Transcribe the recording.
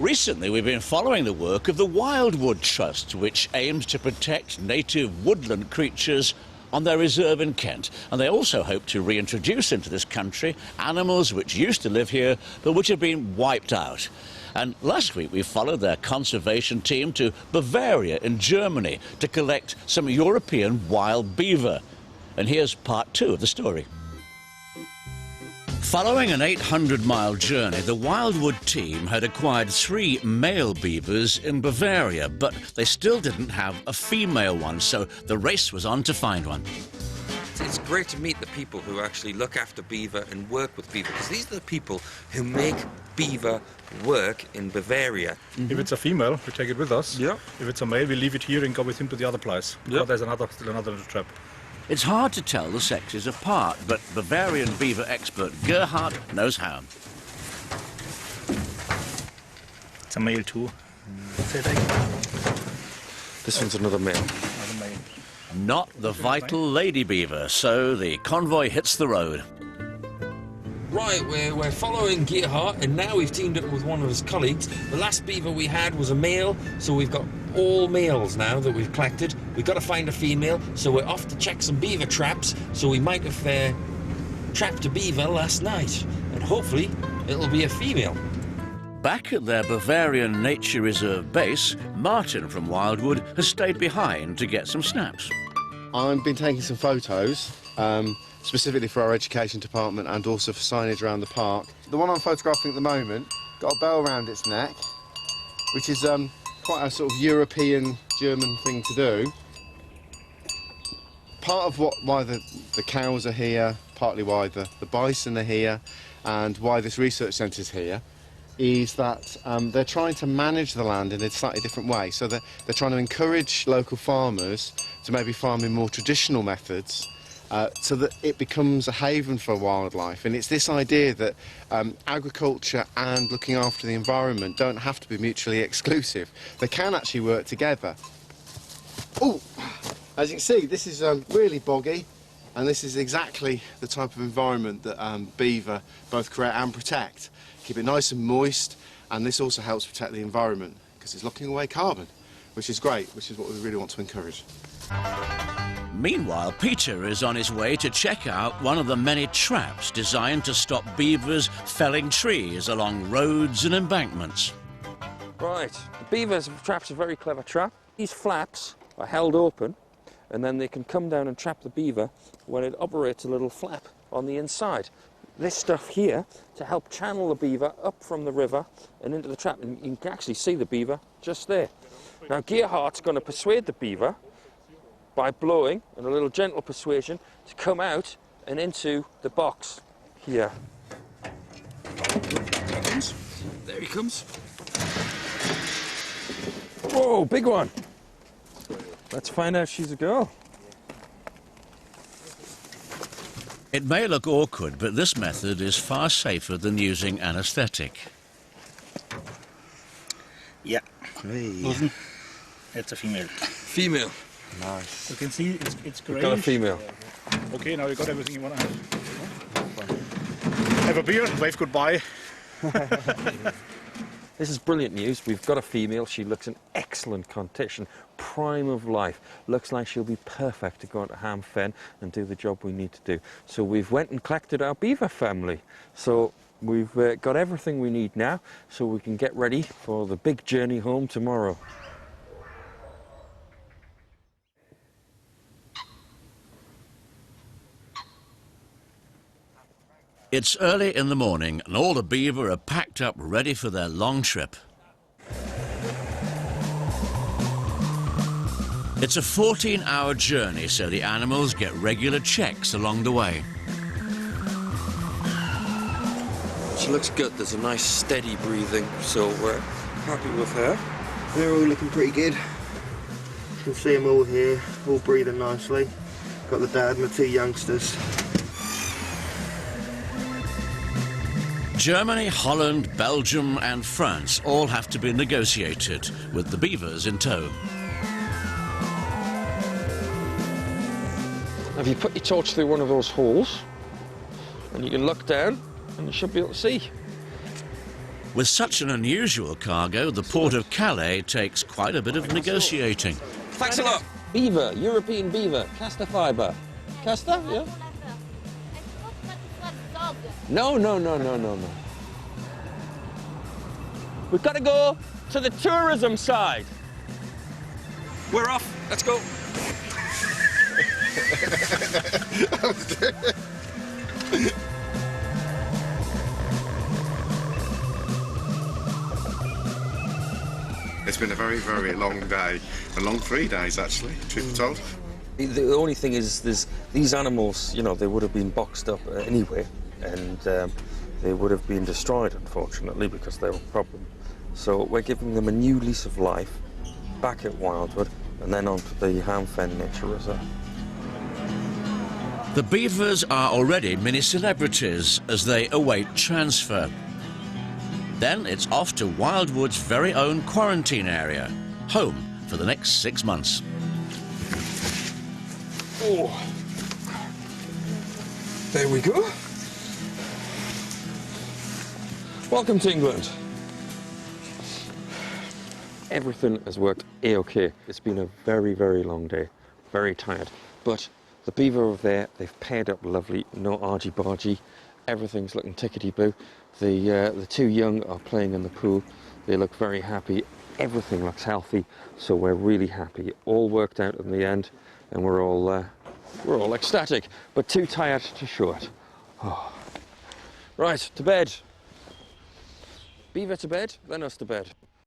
Recently, we've been following the work of the Wildwood Trust, which aims to protect native woodland creatures on their reserve in Kent. And they also hope to reintroduce into this country animals which used to live here but which have been wiped out. And last week we followed their conservation team to Bavaria in Germany to collect some European wild beaver. And here's part 2 of the story. Following an 800-mile journey, the Wildwood team had acquired 3 male beavers in Bavaria, but they still didn't have a female one, so the race was on to find one. It's great to meet the people who actually look after beaver and work with beaver, because these are the people who make beaver work in Bavaria. Mm-hmm. If it's a female, we take it with us. Yeah. If it's a male, we leave it here and go with him to the other place. Yeah. There's still another little trap. It's hard to tell the sexes apart, but Bavarian beaver expert Gerhard knows how. It's a male too. This one's another male. Another male. Not the vital lady beaver, so the convoy hits the road. Right, we're following Gerhard, and now we've teamed up with one of his colleagues. The last beaver we had was a male, so we've got all males now that we've collected. We've got to find a female, so we're off to check some beaver traps. So we might have trapped a beaver last night, and hopefully it'll be a female. Back at their Bavarian Nature Reserve base, Martin from Wildwood has stayed behind to get some snaps. I've been taking some photos, specifically for our education department and also for signage around the park. The one I'm photographing at the moment got a bell around its neck, which is quite a sort of European, German thing to do. Part of why the cows are here, partly why the bison are here, and why this research centre is here, is that they're trying to manage the land in a slightly different way. So they're trying to encourage local farmers to maybe farm in more traditional methods, so that it becomes a haven for wildlife. And it's this idea that agriculture and looking after the environment don't have to be mutually exclusive. They can actually work together. Oh, as you can see, this is really boggy, and this is exactly the type of environment that beaver both create and protect. Keep it nice and moist, and this also helps protect the environment because it's locking away carbon, which is great, which is what we really want to encourage. Meanwhile, Peter is on his way to check out one of the many traps designed to stop beavers felling trees along roads and embankments. Right, the beaver's trap's a very clever trap. These flaps are held open, and then they can come down and trap the beaver when it operates a little flap on the inside. This stuff here to help channel the beaver up from the river and into the trap, and you can actually see the beaver just there. Now Gerhard's going to persuade the beaver by blowing, and a little gentle persuasion, to come out and into the box here. There he comes. Whoa, big one. Let's find out she's a girl. It may look awkward, but this method is far safer than using anaesthetic. Yeah. Hey. It's a female. Female. Nice. You can see it's greyish. Got a female. Okay, now you got everything you want to have. Have a beer, wave goodbye. This is brilliant news. We've got a female. She looks in excellent condition, prime of life. Looks like she'll be perfect to go into Ham Fen and do the job we need to do. So we've went and collected our beaver family. So we've got everything we need now, so we can get ready for the big journey home tomorrow. It's early in the morning and all the beaver are packed up ready for their long trip. It's a 14-hour journey, so the animals get regular checks along the way. She looks good. There's a nice steady breathing, so we're happy with her. They're all looking pretty good. You can see them all here, all breathing nicely. Got the dad and the 2 youngsters. Germany, Holland, Belgium and France all have to be negotiated, with the beavers in tow. If you put your torch through one of those holes, and you can look down, and you should be able to see. With such an unusual cargo, the port of Calais takes quite a bit of negotiating. Thanks a lot. Beaver, European beaver, castor fibre. Castor, yeah? No. We've got to go to the tourism side. We're off. Let's go. It's been a very, very long day. A long 3 days, actually, truth be told. The only thing is, these animals, you know, they would have been boxed up anyway, and they would have been destroyed, unfortunately, because they were a problem. So we're giving them a new lease of life back at Wildwood, and then on to the Ham Fen Nature Reserve. The beavers are already mini celebrities as they await transfer. Then it's off to Wildwood's very own quarantine area, home for the next 6 months. Oh, there we go. Welcome to England. Everything has worked A-OK. It's been a very, very long day, very tired. But the beaver over there, they've paired up lovely, no argy-bargy. Everything's looking tickety-boo. The two young are playing in the pool. They look very happy. Everything looks healthy, so we're really happy. All worked out in the end, and we're all ecstatic, but too tired to show it. Oh. Right, to bed. Beaver to bed, then us to bed.